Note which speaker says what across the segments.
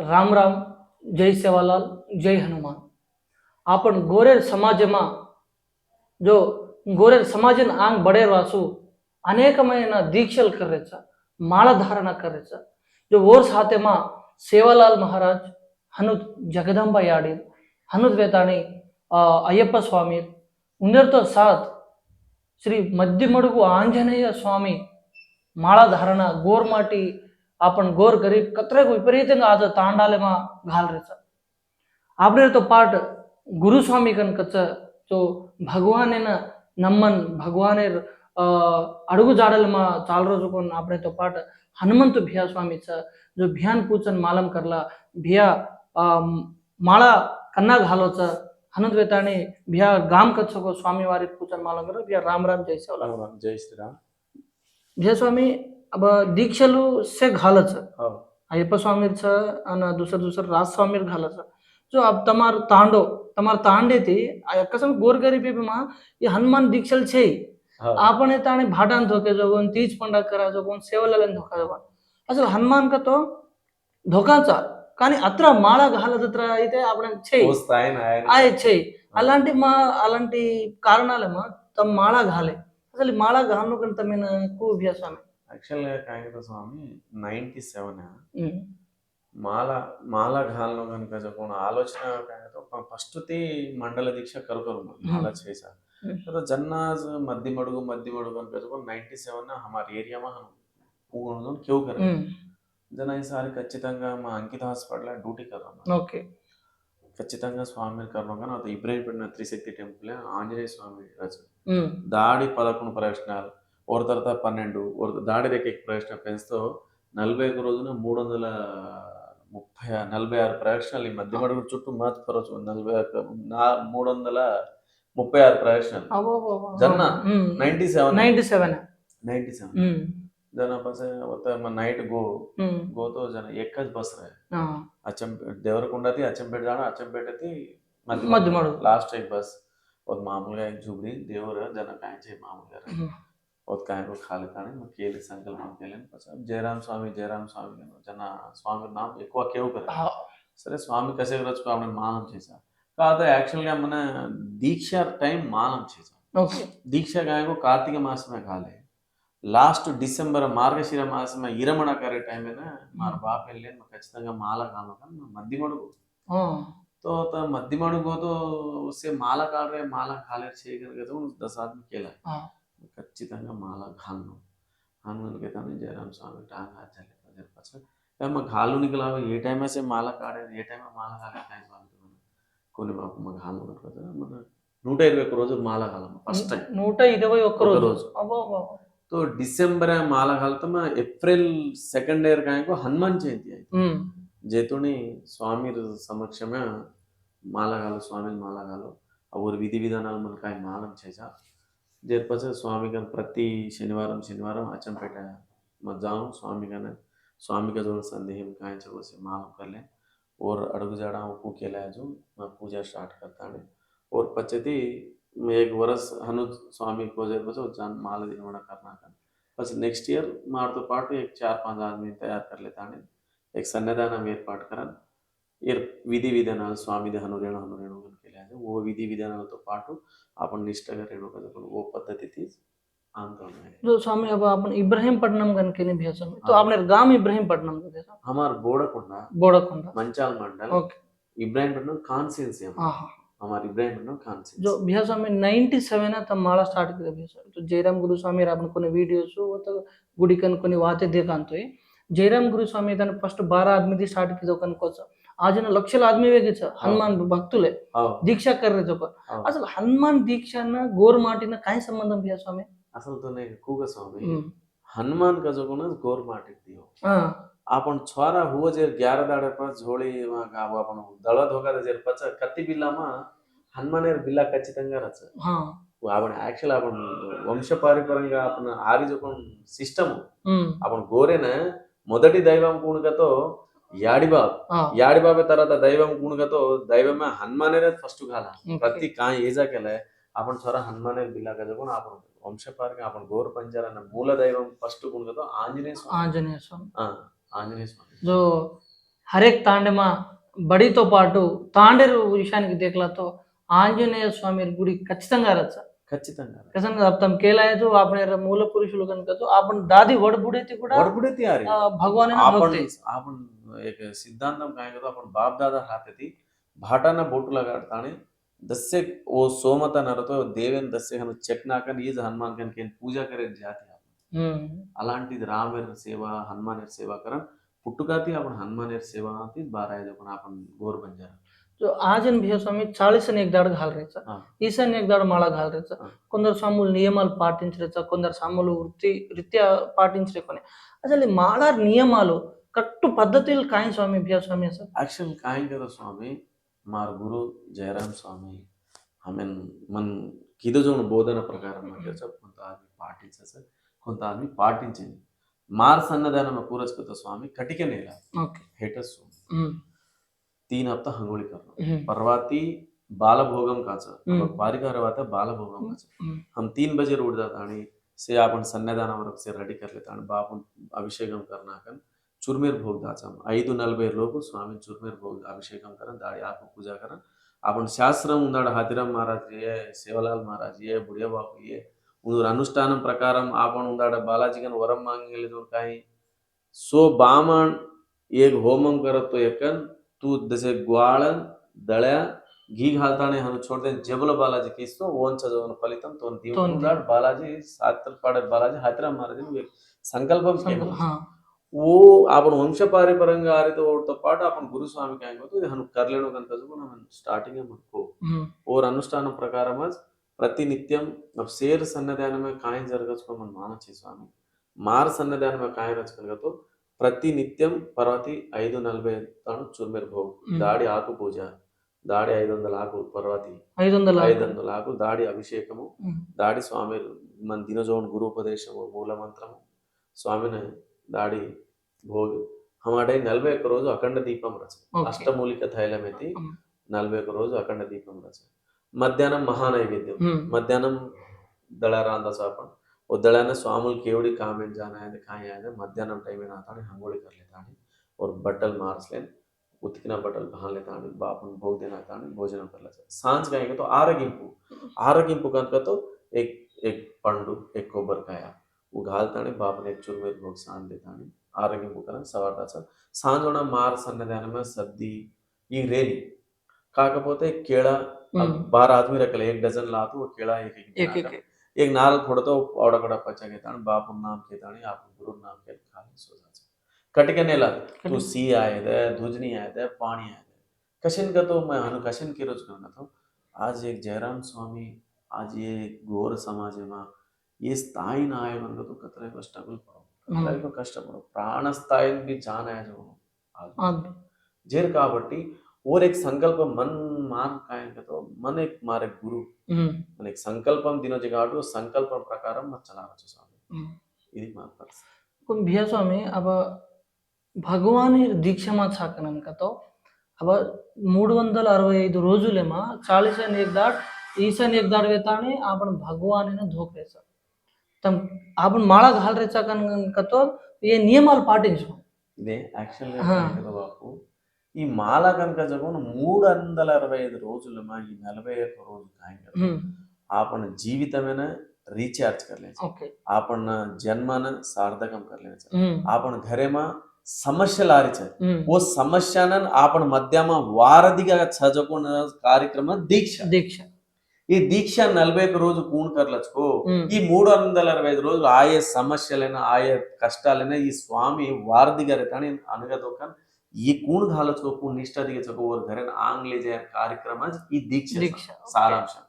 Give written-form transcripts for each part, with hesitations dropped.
Speaker 1: राम राम, जय सेवालाल, जय हनुमान. आपण गोरेर समाजમાં જો ગોરેર સમાજન આંગ બડેર વાસુ અનેકమైన દીક્ષલ કરે છે, માળા ધારણા કરે છે. જો ઓર સાથેમાં સેવાલાલ મહારાજ હનુદ જગદંબા યાડી હનુદ વેતાણી అయ్యప్ప స్వామి ఉందరితో సాత్ శ్రీ మధ్యమడుగు ఆంజనేయ స్వామి माळा धारणा गोर माटी आपण गोर गरीब कतरे विपरीत आज तांडाले मा घाल रेचा आपणे तो पाठ गुरुस्वामी कनकच जो भगवान नम्मन भगवान अडगु जाडल मा चाल रोज कोण आपणे तो पाठ हनुमंत भिया स्वामीचा जो भियान पूजन मालम करला भिया माळा कन्ना घालोच हनुद वेताणी भिया गाम कच्छको स्वामी वारी पूजन मालम कर भिया राम राम जय सेवालाल
Speaker 2: जय श्रीराम
Speaker 1: जय स्वामी. अब दीक्षलू से घालच
Speaker 2: हो
Speaker 1: अय्यप्पा स्वामीच आणि दुसरं राज स्वामीर घालच जो अब તમાર તાંડે થી कसम गोरगरीबी માં એ હનુમાન દીક્ષલ છે આપણે તાણે ભાડાન ધોકે જોગોन तीज पंडा करा जोगोन सेवलालन धोका जोगोन असल हनुमान का तो धोकाचा కానీ అత్ర మాళ घालदत्र అయితే આપણે છે आहे છે అలాంటి కారణాలమా తమ మాళ घाले అసలు మాళ घालनो कन तमेन को अभ्यास स्वामी
Speaker 2: एक्चुअल काय स्वामी 97 माला घालनो कనుక कोण आलोचना काय तो फर्स्ट ती मंडल दीक्षा करू माला छेसा तो जन्नाज मध्य मडगु कనుక कोण 97 ना हमारे एरिया में हम पूर्ण क्यों कर जन ఈసారి ఖచ్చితంగా మా అంకిత హాస్పిటల్ డ్యూటీ కర్రా
Speaker 1: ఓకే
Speaker 2: ఖచ్చితంగా స్వామి కర్రగా అది ఇబ్రాహీంపట్నం త్రిశక్తి టెంపుల్ ఆంజనేయ స్వామి రచన దాడి 11 ప్రదక్షిణాలు ఒక తర్వాత 12 ఒక దాడి దగ్గర ప్రదక్షిణ పెంచుతో 41 రోజున 336 ప్రదక్షిణాలు ఈ మధ్య మడుగు చుట్టూ మాత్రపరచు 336 ప్రదక్షిణాలు జన్న 97 जना पास होता है नाइट गो तो जना एक बस रहे अचंपेट देवरकुंडा थी अचंपेट जाना अचंपेट थी मध्य लास्ट एक बस और मामूली एक झुगड़ी देवर जना काय छे मामूली और काय को खा लेता ने केले संकल्प केले પછી जयराम स्वामी जना स्वामी नाम ఎక్కువ કેવું કરે సరే స్వామి కసే రచకు આપણે માનમ છે સા का तो एक्चुअली મને दीक्षा टाइम मानम છે
Speaker 1: ओके
Speaker 2: दीक्षा काय को कार्तिक मास में खाले लास्ट डिसेंबर मार्गशीर मास में इरमण करे टाइम में ना मार बाप వెళ్ళే ఖచ్చితంగా మాల కాను మధ్య మడుగు तो मध्य मडुगो तो उससे माला काट रहे माला खाले छे करके तो 10 आदमी केला ఖచ్చితంగా माला घालनो हनुमान के ताने जयराम स्वामी टांग हाथ चले जर पास मैं घालू निकला ये टाइम से माला काटे ये टाइम में माला काटे काय स्वामी कोनी बाप मैं घालू करता मन 121 రోజు माला घालम फर्स्ट टाइम
Speaker 1: 121 రోజు अबो
Speaker 2: तो डिसेंबर माला घालता मैं अप्रैल सेकंड ईयर का को हनुमान जयंती आई जेतुनी स्वामी समक्ष में माला घालो स्वामी माला घालो और विधि विधानाल मन काय मालम छेसा जेर पास स्वामी का प्रति शनिवार अचंपेट मत जाऊं स्वामी का जो संदेह में काय छे से मालूम कर ले और अड़गु जाड़ा उनको केला जो मैं पूजा स्टार्ट करता है और पचती एक वर्ष हनुद स्वामी को जेर पास जान माला निर्माण करना का बस नेक्स्ट ईयर मार तो पार्ट एक 4-5 आदमी तैयार कर लेता है एक सन्निधान ఏర్పాటు करन ये विधि विधानाल स्वामी दे हनुरेणु केला वो विधि विधानालతో పాటు आपण निष्ठा रेणु का वो पद्धति थी आंदोलन
Speaker 1: जो स्वामी अब अपन इब्राहिमपट्टनम गन के नहीं भेजा तो आपने गांव इब्राहिमपट्टनम को देखा
Speaker 2: हमार बोड़कुंडा मंचाल मंडल
Speaker 1: ओके
Speaker 2: इब्राहिमपट्टनम कॉन्स्टिट्यूंसी हमार इब्राहिमपट्टनम कॉन्स्टिट्यूंसी
Speaker 1: जो भैया स्वामी 97 ना तब माला स्टार्ट किया भैया तो जयराम गुरु स्वामी आपण कोने वीडियोस वो तो गुडिकन कोनी वाते देखांतोय जयराम गुरु स्वामी तन फर्स्ट 12 आदमी दी स्टार्ट किदो कन कोच आज ना लक्षल आदमी वेगे छ हनुमान भक्तुले दीक्षा कर रहे जो असल हनुमान दीक्षा ना गोर माटी ना काय संबंध भैया स्वामी
Speaker 2: असल तो नहीं कुग स्वामी हनुमान का जो कोन गोर माटी दियो आपण छोरा हुआ जे 11 दाडे पर झोळी गाव आपण दळद होगा जे पच कत्ती बिल्ला मा हनुमानेर बिल्ला ఖచ్చితంగా రచ आपण एक्चुअल आपण వంశపారంపర్యంగా आपण ఆరి जो कोन सिस्टम आपण गोरेना మొదటి దైవం కూణగతో याडीबाब तरह दैवम गुणगतो दैव में हनुमाने फर्स्ट घाला प्रति काय एजा केला आपण छोरा हनुमाने बिला का जकोन आपण वंशपार के आपण गोर पंजरा मूल दैवम फर्स्ट गुणगतो आंजनेय स्वामी
Speaker 1: जो హరేక్ తాండెమా బడితో పాటు తాండేరు విషయానికి దేఖలాతో ఆంజనేయ స్వామి గుడి ఖచ్చితంగా రచ్చ
Speaker 2: ఖచ్చితంగా
Speaker 1: ఖచ్చితంగా आपण केलाय जो आपण मूल पुरुषులు కనుక तो आपण दादी वडबुडेती కూడా
Speaker 2: वडबुडे तयारी
Speaker 1: भगवान
Speaker 2: आपण
Speaker 1: भक्ती
Speaker 2: आपण एक सिद्धांतम काय करतो आपण बाप दादा राहते ती भाटाना बोटू लगाडताने दस्से वो सोमता नरतो देवेन दस्से हम चेक नाकन ये हनुमान कन के पूजा करे जाते అలాంటిది రామేర్ సేవ హనుమానేర్ సేవ करण पुट्टुकाती आपण हनुमानेर सेवा ती बारायचं पण आपण गोर बंजारा
Speaker 1: जो आजन भिया स्वामी 40 అని एक दाड घाल రేचा
Speaker 2: हा.
Speaker 1: ఈశాన్య एक दाड మాల घाल రేचा
Speaker 2: ఆ.
Speaker 1: కొందరు స్వాములు నియమాలు పాటించరేचा కొందరు స్వాములు రీత్యా పాటించరే కొనే అసలు ఈ మాల నియమాలు కట్టు పద్ధతులు కాయ్ స్వామి भिया स्वामी असं
Speaker 2: ऍक्शन काय करो स्वामी मार गुरु जयराम स्वामी हमें मन किदो जो बोधन प्रकाరం त्याचं కొంత ఆदमी పాటించచ్చు కొంత ఆदमी పాటించింది मार सन्नदान पुरस्कृत स्वामी कटिके नेला
Speaker 1: ओके
Speaker 2: हेटस
Speaker 1: हम्म
Speaker 2: 3 हफ्ता हंगोळी करणं
Speaker 1: हम्म
Speaker 2: परवाती बालभोगम काचं
Speaker 1: हम्म.
Speaker 2: वारिका रवाता बालभोगम काचं
Speaker 1: हम्म.
Speaker 2: हम 3 बजे उठ जात आणि से आपण सन्नदानावर से रेडी कर लेता आणि बापून अभिषेकम करणाकन चुरमेर भोग दाचा 5:40 लोग स्वामी चुरमेर भोग अभिषेकम करण दाडी आप पूजा करण आपण शास्त्र उंदाड हातीराम महाराज ये सेवालाल महाराज ये बुढ़िया बापू ये उन अनुष्ठान प्रकारम आपण उंदाड बालाजी कन वरम मांगेले जो काही सो बामण एक होमम करत तो एकन तू जसे ग्वाळन दळ्या घी घालताने हनु छोड़ते जबल बालाजी किस्तो ओंचा जवन फलितम तो
Speaker 1: तोन
Speaker 2: उंदाड बालाजी सातल पाडे बालाजी हातीराम महाराज एक संकल्पम केलं
Speaker 1: हाँ
Speaker 2: वो आपण వంశపారంపరంగా ఆరితో ఓడతో పాటు आपण गुरुस्वामी काय करतो ఇది हनु करलेनो कन कजको ना स्टार्टिंग में मनको और अनुष्ठान प्रकारमच प्रतिनित्यम अब शेर सन्नदान में काय जरगच को मन माना छे स्वामी मार सन्नदान में काय रच करगतो प्रतिनित्यम परवती 5:40 तानु चुरमेर भोग दाడి ఆకు పూజ దాడి 500 ఆకు పర్వతి 500 ఆకు దాడి అభిషేకము దాడి స్వామి మన దినజోన్ గురు ఉపదేశము మూల మంత్రము స్వామిని దాడి భోగ్ हमारे 41 రోజు అఖండ దీపం రచ అష్టమూలిక తైలం ఎత్తి 41 రోజు అఖండ దీపం రచ మధ్యాహ్నం మహానైవేద్యం మధ్యాహ్నం दळारांदा आपण वो दळाने स्वामुल केवड़ी कामें जाना है दिखाई आए थे मध्याह्न टाइम में आता है हंगोली कर लेता है और बटल मार्स लेन उतकिना बटल बहान लेता है बापन भोग देना था भोजन कर लेता सांझ कहेंगे तो आरगिंपु का तो एक एक पंडु एक कोबर काया वो घालता है बापन एक चुरमेर भोग सांझ देता है आरगिंपु का सवारता सांझ होना मार सन्नदान में सद्दी ये रेली కాకపోతే केळा 12 आदमी रखले 1 डझन लातो वो केळा एक नारळ फोडतो आवडाकडा पचा घेता आणि बापून नाम घेता आणि आपण गुरु नाम के खाली सो जायचं कटके नेला तू सी आए दे धुजनी आए दे पानी आए दे कशन का तो मैं हनु कशन के रोज करना तो आज एक जयराम स्वामी आज ये गौर समाज में ये स्थाई ना आए मन तो कतरे को स्ट्रगल कष्ट पड़ो प्राण स्थाई भी जान है जो जेर కాబట్టి और एक संकल्प मन मान काय तो मन एक मारे गुरु मन एक संकल्पम दिनो जगाडो संकल्प प्रकारम मत चलावच स्वामी ఇది మా పరిస్థితి
Speaker 1: कोण भिया स्वामी अब भगवान दीक्षा छाकनम का तो अब 365 రోజులేమా 40 అని एक दाड ईशान एक दाड वेताने आपण भगवान धोक रेचा तम आपण माळा घाल रेचा कन का तो ये नियमाలు పాటించు
Speaker 2: ఇదే యాక్చువల్ గా కదా బాపు ఈ మాల కనుక జగన్ 365 రోజులమా ఈ 41 రోజు కాయ आपण जीवितमें रिचार्ज कर ले आपण जन्मन सार्थकम कर ले आपण घरे में समस्या लारी छे वो समस्या न आपण मध्य में वारदिगा छजकोन कार्यक्रम दीक्षा ఈ దీక్ష 41 రోజు పూర్ణ करलचको ఈ 365 రోజులు ఆయే సమస్యలైన ఆయే కష్టాలైన ఈ స్వామి వారదిగా రేతాని అనగదోకన్ ये कूण घालचको कूण निष्ठा दिगचको और घरे आंग ले जाय कार्यक्रम ఈ దీక్ష సారాంశం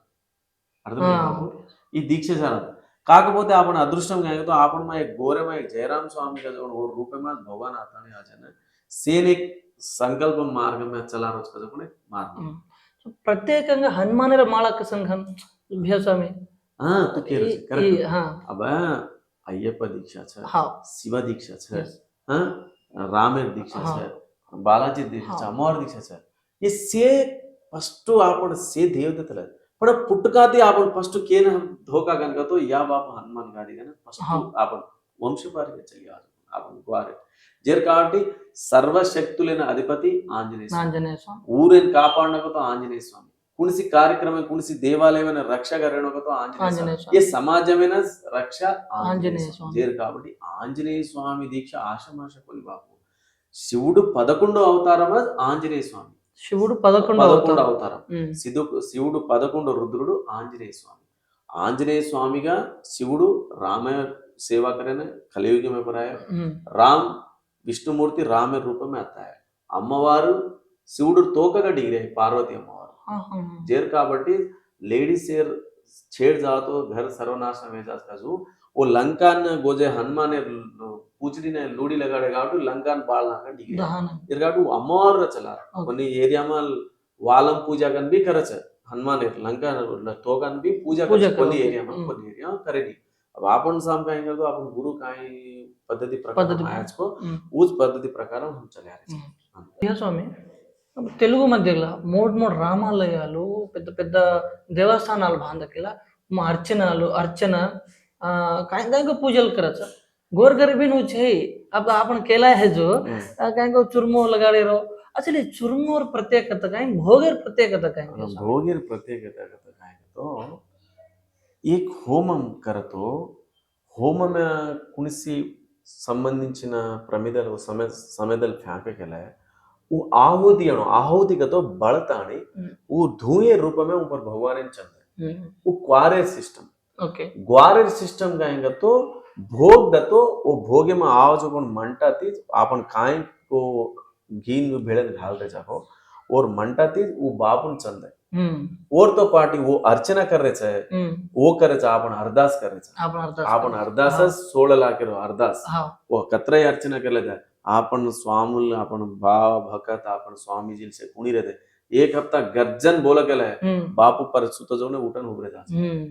Speaker 2: అర్థమైందా ఈ దీక్ష సారం కాకపోతే आपण अदृष्टम गए तो आपण में एक गोरे में जयराम स्वामी का जो और रूप में भगवान आता नहीं आ जाने सेन एक संकल्प मार्ग में चला रोज का जो मार्ग
Speaker 1: ప్రత్యేకంగా హనుమానర మాళక సంఘం भिया स्वामी
Speaker 2: हां तो करेक्ट हां अब अय्यप्पा दीक्षा छे शिव दीक्षा छे हां रामेर दीक्षा छे बालाजी दीक्षा छे अमर दीक्षा छे ये से फर्स्ट आपण से देवदत्तला पण पुटकाते आपण फर्स्ट केन धोका गनका तो या बाप हनुमान गाडी गन फर्स्ट आपण वंशपारके चली आज आपण ग्वारे जेर కాబట్టి సర్వశక్తులైన అధిపతి ఆంజనేయ స్వామి
Speaker 1: ఆంజనేయ స్వామి
Speaker 2: ఊరిని కాపాడనకతో ఆంజనేయ స్వామి కునిసి కార్యక్రమం కునిసి దేవాలయమైన రక్ష కరణకతో ఆంజనేయ
Speaker 1: ఆంజనేయ
Speaker 2: స్వామి ఏ
Speaker 1: స్వామి
Speaker 2: సమాజమైన రక్ష ఆంజనేయ
Speaker 1: ఆంజనేయ
Speaker 2: స్వామి
Speaker 1: స్వామి
Speaker 2: చేరు కాబట్టి ఆంజనేయ స్వామి దీక్ష ఆశమాష కొలిబాపు శివుడు 11వ అవతారమా ఆంజనేయ స్వామి
Speaker 1: శివుడు 11వ
Speaker 2: 11వ
Speaker 1: అవతారం
Speaker 2: అవతారం శివుడు 11 రుద్రుడు ఆంజనేయ స్వామి ఆంజనేయ స్వామిగా శివుడు రామ सेवा करे ना कलियुग में पराया राम విష్ణుమూర్తి రామ రూపమే అత్తాయ అమ్మవారు శివుడు తోకగా డిగ్రీ పార్వతి అమ్మవారు जेर కాబట్టి लेडीज शेर छेड़ जाओ तो घर सर्वनाश में जा काजू वो लंका ने गोजे हनुमान ने पूछड़ी ने लूड़ी लगाड़ेगा तो लंका ने बाल नाका डिग्री जेर కాబట్టి అమ్మవారు చలా కొన్ని ఏరియా మాల్ వాలం పూజ కన్ బి కరచ हनुमान लंका तोकन भी पूजा కొన్ని ఏరియా మాల్ కొన్ని ఏరియా కరెడి अब आपण शाम का आएंगे तो अपन गुरु का पद्धति प्रकार आज को उस पद्धति प्रकार हम चले आ रहे
Speaker 1: స్వామి తెలుగు మధ్యలో మూడు రామాలయాలు పెద్ద పెద్ద దేవస్థానాలు బాంధకిలా अर्चन काही को पूजल करच गोर गरीबी नु छे अब आपण केला है जो काही को चुरमो लगाडे रो असल चुरमोर प्रत्येकता काही भोगेर प्रत्येकता काही
Speaker 2: भोगेर प्रत्येकता काय तो एक హోమం करतो హోమం कुणसी సంబంధించిన ప్రమిదలు సమేదలు फेंकेला वो आहुति का तो बड़तानी वो धुएं रूप में ऊपर भगवान चंद वो क्वारेर सिस्टम ग्वारेर सिस्टम का तो भोग दतो वो भोगे में आवाज अपन मंटा थी अपन काय को घी में भेड़न घालते जाको और मंटा थी वो बापुन चंद और तो पार्टी वो अर्चना कर रहे छे वो करे छे आपण अरदास करे छे आपण अरदास 16 लाख रो अरदास वो कतरे अर्चना करले जाय आपण स्वामुल आपण भाव भक्त आपण स्वामीजी से कुणी रहते एक हफ्ता गर्जन बोला केला बापू पर सुत जो ने उठन उभरे जा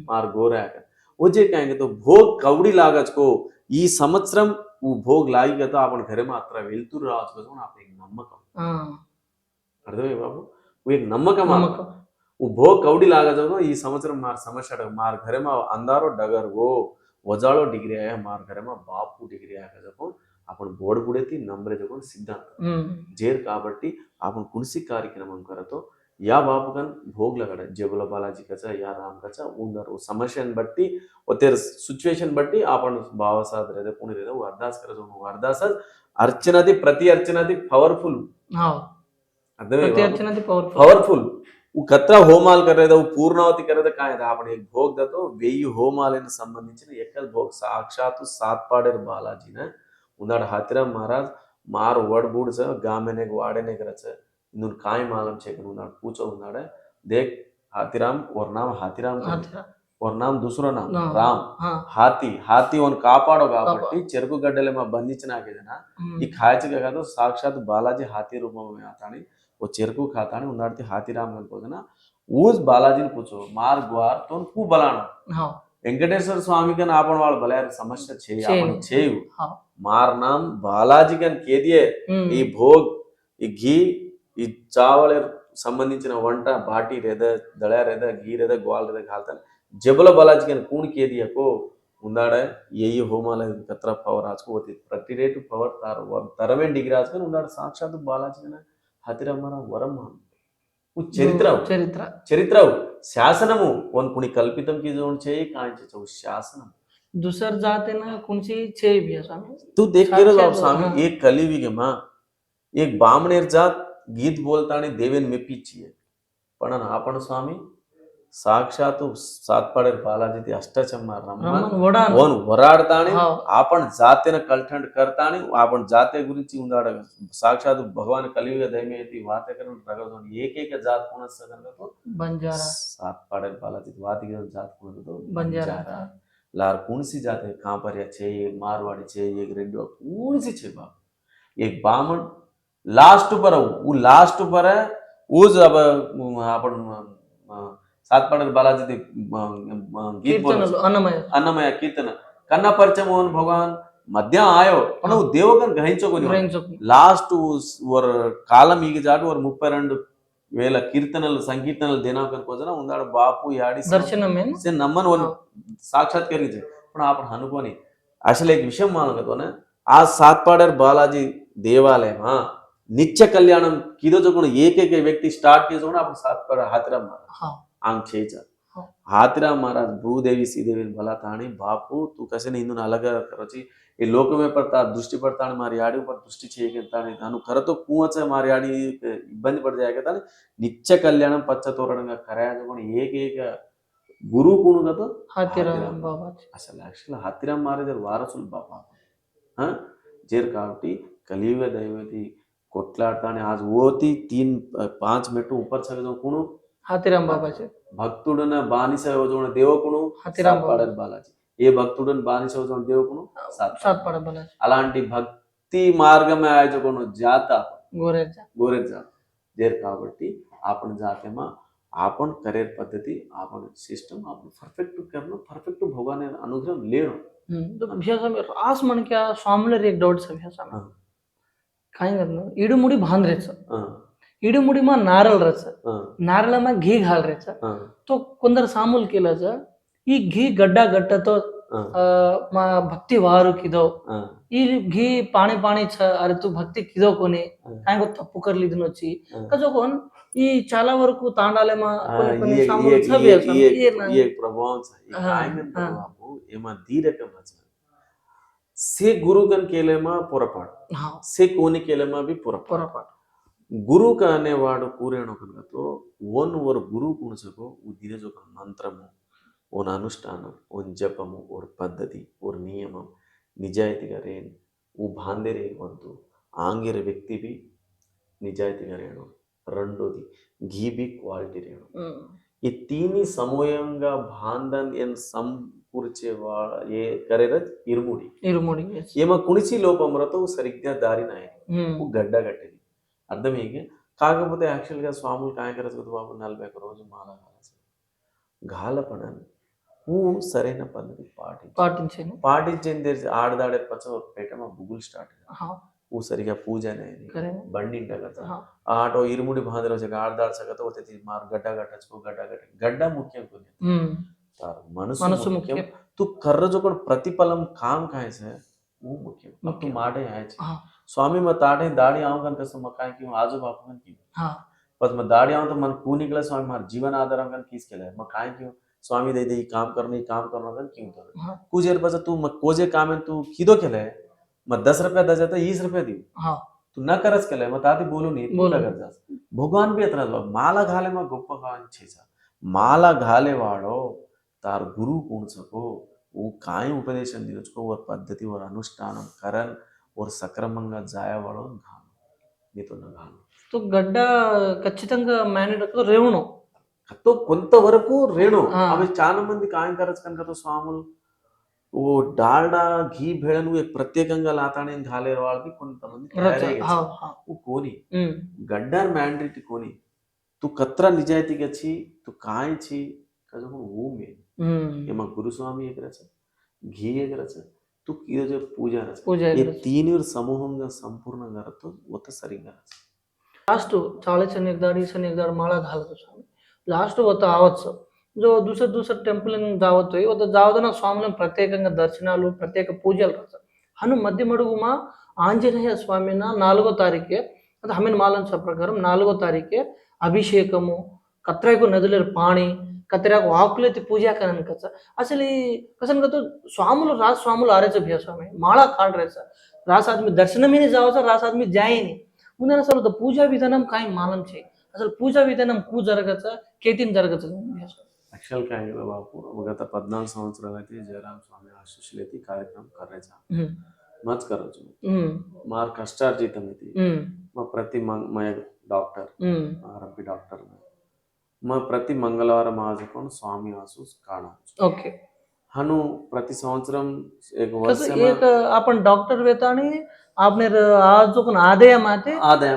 Speaker 2: मार गोरा कर वो जे कहेंगे तो भोग कवड़ी लागच को ఈ సంవత్సరం वो भोग लागी तो आपण घरे में अत्र వెళ్తురు రావచ్చు కదా आपण एक నమ్మకం అర్థమే బాబు वो एक నమ్మకం वो भोग कवड़ी लागा जो ई संवत्सर मार समस्या मार घरे में अंधारो डगर वो वजाळो डिग्री आहे मार घरे में बापू डिग्री आहे जको आपण बोर्ड बुडेती नंबरे जको सिद्धांत जेर కాబట్టి आपण कुणसी कार्यक्रम करतो या बापूकन भोग लगाडे जेबुला बालाजी कचा या राम कचा उंदर वो समस्या बट्टी वो तेर सिचुएशन बट्टी आपण भावसाद रहते पुणी रहते वो अरदास करजो वो अरदास अर्चनादी प्रति अर्चनादी पावरफुल
Speaker 1: प्रति अर्चनादी
Speaker 2: पावरफुल वो कतरा होमाल कर रहे थे वो पूर्णावती कर रहे थे काय आपण एक भोग दतो 1000 होमालेने संबंधिंచిన एकल भोग साक्षात सातपाडेर बालाजीने उन्नाड हाथीराम महाराज मार वडबूड से गामेने वाडेने करच इन्नुन काय मालम छे कि उन्नाड पूछो उन्नाड देख हाथीराम और नाम हाथीराम और नाम दूसरो नाम राम हाथी उन कापाडो కాబట్టి చెరుకు గడ్డలే మా బంధించిన ఆకేదనా ఈ ఖాయచగా కాదు సాక్షాత్ బాలాజీ हाथी रूप में आतानी वो चेरकू खाता नहीं उन्नाडती हाथीराम को ना उस बालाजी ने पूछो मार ग्वार तो कू बलाना वेंकटेश्वर स्वामी का आपण वाल भले समस्या छे आपण छे मार नाम बालाजी कन के दिए ఈ भोग ఈ घी ఈ चावल संबंधिंచిన వంట బాటి రేద దళ రేద घी రేద గ్వాల్ రేద घालता जबल बालाजी कन कूण के दिया को उन्नाडे यही होमाल कतरा पवर आज को होती प्रति रेट पवर तार तरवे डिग्री आज कन उन्नाड साक्षात बालाजी कन हाथीरामरा वरम चरित्र शासनमु कोण कुणी कल्पितम की जोन छे कांचे छो शासनम
Speaker 1: दुसर जाते ना कुणची छे भी स्वामी
Speaker 2: तू देख के रो स्वामी एक कलियुग में एक बामणेर जात गीत बोलतानी देवेन मेपीची पण आपण स्वामी साक्षात सातपाडेर बालाजी ती अष्टचम्मा रमण ओन वराडतानी आपण जातेन कलठंड करतानी आपण जाते गुరించి उंदाड साक्षात भगवान कलियुग दैमेती वाते करून रगडोन एक जात कोण सगन तो
Speaker 1: बंजारा
Speaker 2: सातपाडेर बालाजी वाती जात कोण तो बंजारा लार कुणसी जाते कांपरिया छे मारवाड़ी छे एक रेडियो कुणसी छे बा एक बामण लास्ट पर वो लास्ट पर उस अब आपण सातपाडेर बालाजी गीत अन्नमय कीर्तन कन्ना परिचय मोहन भगवान मध्य आयो पण वो देवगन ग्रहिंचो लास्ट वर कालम ಈಗ ಜಾಡು वर 32,000 కీర్తనలు సంకీర్తనలు దేనాకन कोजना उंदाड बापू याडी
Speaker 1: दर्शनमेन
Speaker 2: से नमन वन साक्षात्कार पण आपण అనుకోని అసలు एक विषय मानतो ना आज सातपाडर बालाजी देवालयमा नित्य कल्याणम किदो जो कोण एक एक व्यक्ती स्टार्ट केजो ना आपण सातपाडर हाथराम महाराज
Speaker 1: हा
Speaker 2: आंग छेचा
Speaker 1: हा
Speaker 2: हाथराम महाराज भूदेवी श्रीदेवी भला ताणी बापू तू कसे ने ఇందును అలగా కరచి ఈ లోకమే పడతా దృష్టి పడతాను మరి ఆడి ઉપર దృష్టి చేయగలుగుతాను తాను కరతో కూవచ మరి ఆడి ఇబ్బంది పడ जाएगा ताने నిత్య కళ్యాణం పచ్చ తోరణంగా కరాయ कोण एक एक గురు కొనుగతో
Speaker 1: हाथीराम बाबा
Speaker 2: అసలు యాక్చువల్ हाथीराम महाराज వారసులు బాబా जेर కాబట్టి కలియుగ దైవతి కొట్లాడతానే आज ఓతి 3-5 मिनट ऊपर सगळं कोण
Speaker 1: हाथीराम बाबा
Speaker 2: భక్తుడన బానిస యోజన దేవుకును
Speaker 1: हाथीराम
Speaker 2: సాత్పాడర్ బాలాజీ ఏ భక్తుడన బానిస యోజన దేవుకును
Speaker 1: सातपाड़ा बालाजी
Speaker 2: అలాంటి భక్తి మార్గమే ఆయోజకును జాత
Speaker 1: गोरेजा
Speaker 2: गोरेर जात देर కాబట్టి आपण जातेमा आपण करियर पद्धती आपण सिस्टम आपण परफेक्ट करणं परफेक्ट भोगाने अनुग्रह लेणं
Speaker 1: तो भैया में रास मन क्या स्वामीला एक डाउट सा भैया
Speaker 2: हां
Speaker 1: काय करणं इडमुडी बांधरेचं
Speaker 2: हां
Speaker 1: इडमुडी मा नारळ रचं
Speaker 2: हां
Speaker 1: नारळामा घी घालरेचं
Speaker 2: हां
Speaker 1: तो కొందరు సాములు కేలజ ఈ ఘీ గడ్డ గట్టతో మా భక్తి వారు కిదో
Speaker 2: हां
Speaker 1: ఈ घी पाणी पाणी छ अरे तू भक्ती किदो कोणी काय गो तप्पू करली दिन వచ్చి कजो कोण ఈ చాలా వరకు తాండాలేమా కొన్ని కొన్ని సాములు సభే
Speaker 2: ये प्रभाव काय म्हणतो बापू एमा धीरकम से गुरुगण केलेमा పొరపాటు
Speaker 1: हा
Speaker 2: से कोणी केलेमा बी పొరపాటు
Speaker 1: పొరపాటు
Speaker 2: गुरु का అనేవాడు కూరేణో కనుకతో ఓన్ ఓర్ గురువు కుణసకో ఓ దినజ ఒక మంత్రము ఓన్ అనుష్ఠానం ఓన్ జపము ఓర్ పద్ధతి ఓర్ నియమం నిజాయితీగా రేను ఓ బాంధేరే వంతు ఆంగిర వ్యక్తి బి నిజాయితీగా రేను రెండోది घी बी क्वालिटी రేను ఈ తీని సమూహంగా బాంధన్ ఎన్ సంపూర్చేవా ఏ కరేర ఇరుముడి
Speaker 1: ఇరుముడి
Speaker 2: ఏమ కుణిసి లోపమరతో సరిగ్గా దారి నాయ ఓ గడ్డ గట్టేది అర్థం ఏగే కాకపోతే యాక్చువల్గా స్వాములు काय करत होते बाबू 41 రోజు మాల घालायचं घालपणाने సరైన పద్ధతి
Speaker 1: పాటించాను
Speaker 2: పాటించింది ఆడదాడే పచ్చ పేటమ బుగులు స్టార్ట్
Speaker 1: हा
Speaker 2: सरिगा पूजा नाही
Speaker 1: करेन
Speaker 2: बंडी टाकत
Speaker 1: हा
Speaker 2: आटो इरमुडी बांधर आडदाड सगत होते ती मार गड्डा गड्डाचको गड्डा गड्डा गड्डा मुख्य कोणी तर मनुष्य मुख्य तू कर्र जो कोण प्रतिफलम काम खायचं वो मुख्य मग तू माडे यायचे
Speaker 1: हा
Speaker 2: स्वामी मग ताडे दाढी आव कन कसं मग काय किंवा आजो बापू कन की
Speaker 1: हा
Speaker 2: पण मग दाढी आव तर मन कू निकला स्वामी मार जीवन आधार कन कीच केलाय मग काय किंवा स्वामी दे दे काम करणं कन क्यों तर
Speaker 1: हा
Speaker 2: कुजेर बस तू मग कोजे काम आहे तू किदो केलंय मग 10 रुपये द्यायचा तर 20 रुपये देऊ
Speaker 1: हा
Speaker 2: तू न करच केलंय मग ताती बोलू नये तू काय करतास भगवान बी येत माला घाले मग గొప్ప కాంచేసా माला घाले वाडो तार गुरु कोण सको वो काय उपदेशन दिनचको वर पद्धती वर अनुष्ठाనం करण वर సక్రమంగా జాయవాడో घाल నీతో నా घाल
Speaker 1: तो గడ్డ ఖచ్చితంగా మేనేటర్ రేవును
Speaker 2: तो కొంతవరకు రేణు
Speaker 1: ఆ.
Speaker 2: అవి చాలా మంది కాయం కరచ కనుక तो స్వాములు ఓ డాల్డా घी भेळను एक ప్రత్యేకంగా లాతానే घाले వాళ్ళకి కొంతమంది
Speaker 1: हा हा
Speaker 2: वो कोणी गड्डार मॅन्डेटरी कोणी तू कतरा निजायती गची तू काय छी कजो वो मे एमा गुरुस्वामी एक रच घी एक रच तू किदो जो पूजा रच
Speaker 1: పూజ
Speaker 2: ये तीनवर సమూహంగా సంపూర్ణంగా రతో ఒత సరిగా రच
Speaker 1: लास्ट चाळीचं एकदा माळा घालतो स्वामी లాస్ట్ పోతా ఆవచ్చు जो दुसरं టెంపుల్ జావతోయి వద్ద జావదన స్వాములను ప్రత్యేకంగా దర్శనాలు ప్రత్యేక పూజలు రాస్తారు హను మధ్య మడుగుమా ఆంజనేయ స్వామిన 4వ తారీఖే ಅದು ಹಮ್ಮಿನ ಮಾಲನ್ಸ ಪ್ರಕಾರ 4వ తారీఖే అభిషేకము కత్రాకు నదుల పాణి కత్రాకు ఆకులెత్తి పూజా కరన్ కచ్చ అసలు कसन का तो स्वामुल राज स्वामुल आरेच भैया स्वामी माळा काढ राहायचा रास आदमी दर्शनमी नहीं जावचा रास आदमी जाय नहीं ముందర అసలు పూజా విధానం काय मालूम छे అసలు పూజా విధానం కూ జరగచ్చా కేతిన్ జరగచ్చా
Speaker 2: యాక్చువల్ काय बापू गत 14 సంవత్సరాలు అయితే జయరాम स्वामी आशीषले ती कार्यक्रम करायचा मच करायचो मार कष्टार्जितम इति मग प्रति मग डॉक्टर आरपी डॉक्टर मग प्रति मंगळवाరం आज स्वामी आसू काढा
Speaker 1: ओके
Speaker 2: हनु प्रति संवत्सरम एक
Speaker 1: कसं
Speaker 2: वर्ष
Speaker 1: एक आपण डॉक्टर वेतानी आपने आज जो कोण आदाय माते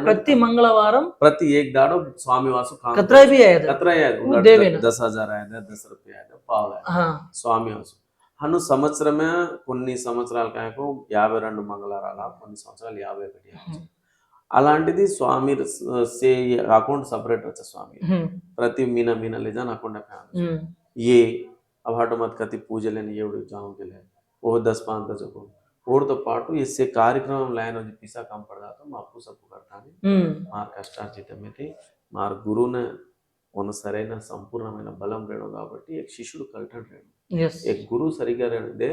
Speaker 1: प्रति मंगळवाరం
Speaker 2: प्रति एक दाडो स्वामी वासू काम
Speaker 1: कतरा भी आहे
Speaker 2: कतरा
Speaker 1: वो देवे ना.
Speaker 2: 10,000 आहे 10 रुपये आहे पावला
Speaker 1: हा
Speaker 2: స్వామి వాసు హను సంవత్సరమే కొన్ని సంవత్సరాల కాయకు 52 మంగళవారాల కొన్ని సంవత్సరాలు 51 అలాంటిది స్వామి సే అకౌంట్ సెపరేట్ వచ్చే స్వామి ప్రతి मीना मीना ले जान अकाउंट ये अब हटो मत कति पूजे लेने एवढे जाऊं के लिए वो 10-5 को और तो पाटू इससे कार्यक्रम लाइन हो पिसा काम पड़ जाता मैं आपको सब करता नहीं मार कष्टार्जित में थी मार गुरु ने उन सరైన సంపూర్ణమైన బలం రేణు కాబట్టి एक शिष्युడు कल्टन रेणु
Speaker 1: yes
Speaker 2: एक गुरु सरिगा दे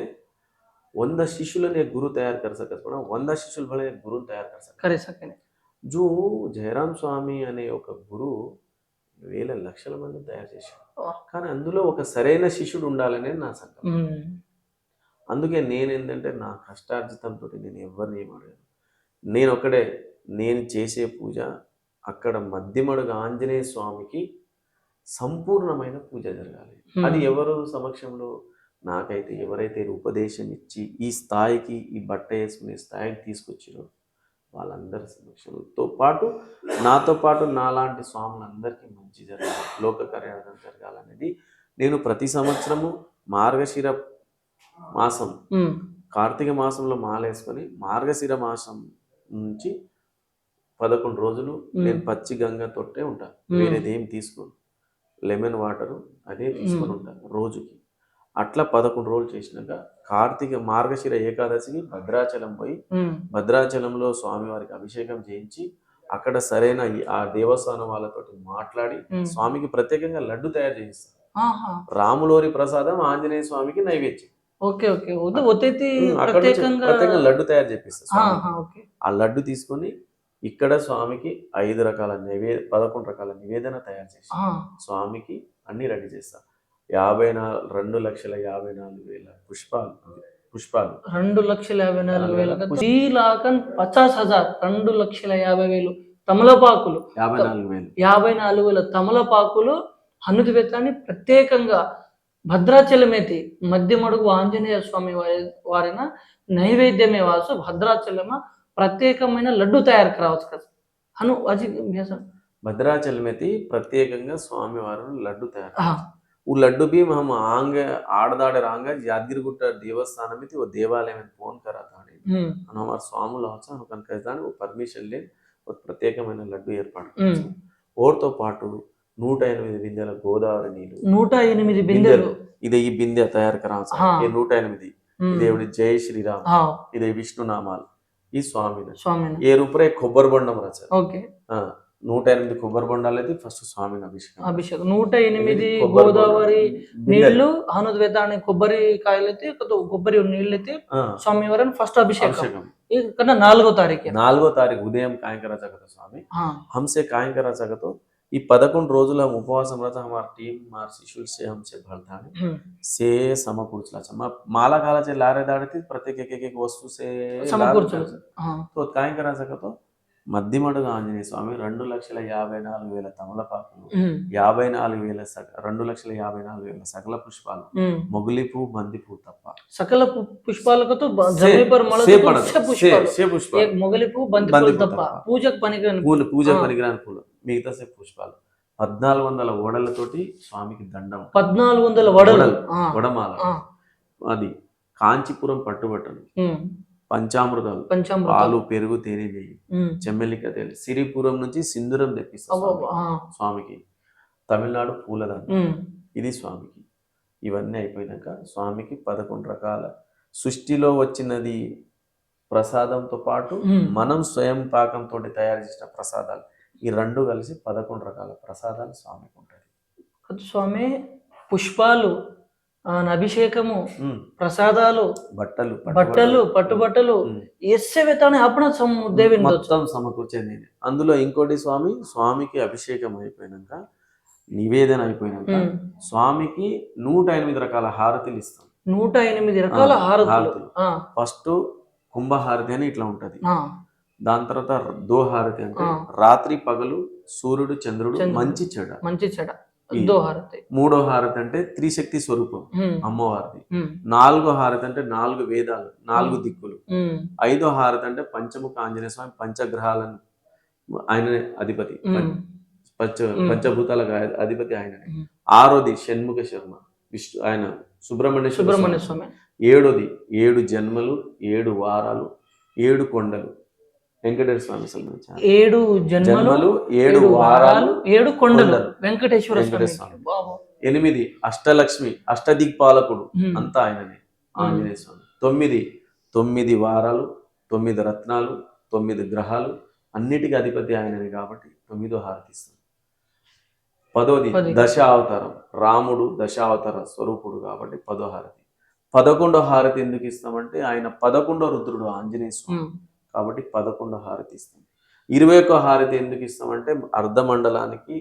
Speaker 2: 100 शिष्युలను एक गुरु तैयार कर सकत पण 100 शिष्युల भले एक गुरु तैयार कर सकत
Speaker 1: करे सके
Speaker 2: जो జయరాం స్వామి అనే ఒక గురు వేల లక్షల మంది తయారు చేశాడు కానీ అందులో ఒక సరైన శిష్యుడు ఉండాలనే నా సంకల్పం అందుకే నేను ఏంటంటే నా కష్టార్జితంతో నేను ఎవరిని ఏం అడగను నేను ఒకడే నేను చేసే పూజ అక్కడ మధ్యమడుగు ఆంజనేయ స్వామికి సంపూర్ణమైన పూజ జరగాలి అది ఎవరు సమక్షంలో నాకైతే ఎవరైతే ఉపదేశం ఇచ్చి ఈ స్థాయికి ఈ బట్ట వేసుకునే స్థాయికి తీసుకొచ్చారో వాళ్ళందరి సమక్షంతో పాటు నాతో పాటు నాలాంటి స్వాములందరికీ మంచి జరగాలి లోక కళ్యాణం జరగాలనేది నేను ప్రతి సంవత్సరము మార్గశిర మాసం కార్తీక మాసంలో మాలేసుకొని మార్గశిర మాసం నుంచి 11 రోజులు నేను పచ్చి గంగ తొట్టే ఉంటాను వేరేది ఏం తీసుకోను లెమన్ వాటరు అదే తీసుకొని ఉంటాను రోజుకి అట్లా 11 రోజులు చేసినాక కార్తీక మార్గశిర ఏకాదశికి భద్రాచలం పోయి భద్రాచలంలో స్వామివారికి అభిషేకం చేయించి అక్కడ సరైన ఆ దేవస్థానం వాళ్ళతోటి మాట్లాడి స్వామికి ప్రత్యేకంగా లడ్డు తయారు చేయిస్తాను రాములోరి ప్రసాదం ఆంజనేయ స్వామికి నైవేద్యం
Speaker 1: ఓకే ఓకే
Speaker 2: ప్రత్యేకంగా లడ్డు తయారు చేపిస్తాను ఆ లడ్డు తీసుకొని ఇక్కడ స్వామికి 5 రకాల 11 రకాల నివేదన తయారు చేసి స్వామికి అన్ని రెడీ చేస్తా 2,54,54,000 పుష్పాలు
Speaker 1: 2,54,000 3,50,000 2,50,000 తమలపాకులు 54,000 తమలపాకులు హనుమతి ప్రత్యేకంగా భద్రాచలమేతి మధ్యమడుగు ఆంజనేయ స్వామి వారిన నైవేద్యమే వాసు భద్రాచలమ ప్రత్యేకమైన లడ్డు తయారు కావచ్చు కదా అను అజి
Speaker 2: भद्राचल में थी प्रत्येकंगा स्वामी वारों लड्डू तैयार वो लड्डू भी हम आंग आड़दाड़े रांगा यादगिरीगुट्ट देवस्थान में थी वो देवालय में फोन करा था हमारे स्वामी लाचा हम कहता वो परमिशन ले वो प्रत्येकమైన లడ్డు ఏర్పాటు ఓర్తో పాటు 108 బిందెల గోదావరి నీళ్ళు
Speaker 1: 108 బిందెలు
Speaker 2: ఇదే ఈ బిందె తయారు కరాంస ఈ 108 దేవుడి జై శ్రీరామ్ ఇదే విష్ణు నామాలు ఈ స్వామిని ఏ రూపరే కొబ్బరి బొండం రచ
Speaker 1: ఓకే
Speaker 2: 108 కొబ్బరి బొండాలు అయితే ఫస్ట్ స్వామిని
Speaker 1: అభిషేకం 108 గోదావరి నీళ్లు హనుద్వేతాని కొబ్బరి కాయలు అయితే కొబ్బరి నీళ్ళు అయితే స్వామి వారిని ఫస్ట్ అభిషేకం కన్నా 4వ తారీఖు
Speaker 2: ఉదయం కాయం करा सकता स्वामी हमसे कायम करा सकता तो ये 11 రోజులు हम उपवास रहता हमारी टीम हमारे शिष्युल से हमसे भरता है से समकूर्चला माला काला से लारे दाड़ती प्रत्येक एक वस्तु से
Speaker 1: समकूर्चला
Speaker 2: तो कायम करा सकता तो మధ్యమడుగు ఆంజనేయ స్వామి 2,54,000 తమలపాకులు 2,54,000 సకల పుష్పాలు మొగలి పువ్వు బంతి పువ్వు తప్ప
Speaker 1: సకల పుష్పాలకు తో జమీ పర్ మలదు పుష్పాలు మొగలి పువ్వు బంతి పువ్వు తప్ప పూజకు పనికిరాని
Speaker 2: పూలు మిగతా సే పుష్పాలు 1,400 ఓడలతోటి స్వామికి దండం
Speaker 1: 1,400
Speaker 2: వడమాల అది కాంచీపురం పట్టుబట్టలు పంచామృతాలు పాలు పెరుగు తేనె నెయ్యి చెమ్మెలిక తేలి సిరిపురం నుంచి సింధూరం తెప్పిస్తాం స్వామికి తమిళనాడు పూలదండ ఇది స్వామికి ఇవన్నీ అయిపోయినాక స్వామికి 11 రకాల సృష్టిలో వచ్చినది ప్రసాదంతో పాటు మనం స్వయం పాకంతో తయారు చేసిన ప్రసాదాలు ఈ రెండు కలిసి 11 రకాల ప్రసాదాలు స్వామికి ఉంటాయి
Speaker 1: స్వామి పుష్పాలు అభిషేకము ప్రసాదాలు బట్టలు పట్టుబట్టలు ఎస్సేవేతానే అప్పుడు దేవిని
Speaker 2: మొత్తం సమకూర్చేది అందులో ఇంకోటి స్వామికి అభిషేకం అయిపోయినాక నివేదన అయిపోయినాక స్వామికి 108 రకాల హారతులు ఇస్తాం
Speaker 1: 108 రకాల హారతులు
Speaker 2: ఫస్ట్ కుంభహారతి అని ఇట్లా ఉంటది దాని తర్వాత దోహారతి అంటే రాత్రి పగలు సూర్యుడు చంద్రుడు మంచి చెడ మూడో హారతి అంటే త్రిశక్తి స్వరూపం అమ్మవారిది 4వ హారతి అంటే 4 వేదాలు 4 దిక్కులు 5వ హారతి అంటే పంచముఖ ఆంజనేయ స్వామి పంచగ్రహాలను ఆయన అధిపతి పంచభూతాల అధిపతి ఆయన 6వది షణ్ముఖ శర్మ విష్ణు ఆయన సుబ్రహ్మణ్య స్వామి 7వది 7 జన్మలు 7 వారాలు 7 కొండలు వెంకటేశ్వర స్వామి
Speaker 1: 7 జన్మలు 7 వారాలు 7 కొండలు వెంకటేశ్వర స్వామి
Speaker 2: 8 అష్టలక్ష్మి అష్టదిక్పాలకుడు అంతా ఆయననే ఆంజనేయ స్వామి 9 9 వారాలు, 9 రత్నాలు, 9 గ్రహాలు, అన్నిటికీ అధిపతి ఆయనని కాబట్టి 9వ హారతి ఇస్తాం. 10ది
Speaker 1: 10.
Speaker 2: దశ అవతారం, రాముడు దశావతార స్వరూపుడు కాబట్టి 10వ హారతి. 11వ హారతి ఎందుకు ఇస్తామంటే ఆయన 11వ రుద్రుడు ఆంజనేయ స్వామి కాబట్టి 11వ హారతి ఇస్తాం. 21వ హారతి ఎందుకు ఇస్తామంటే అర్ధమండలానికి,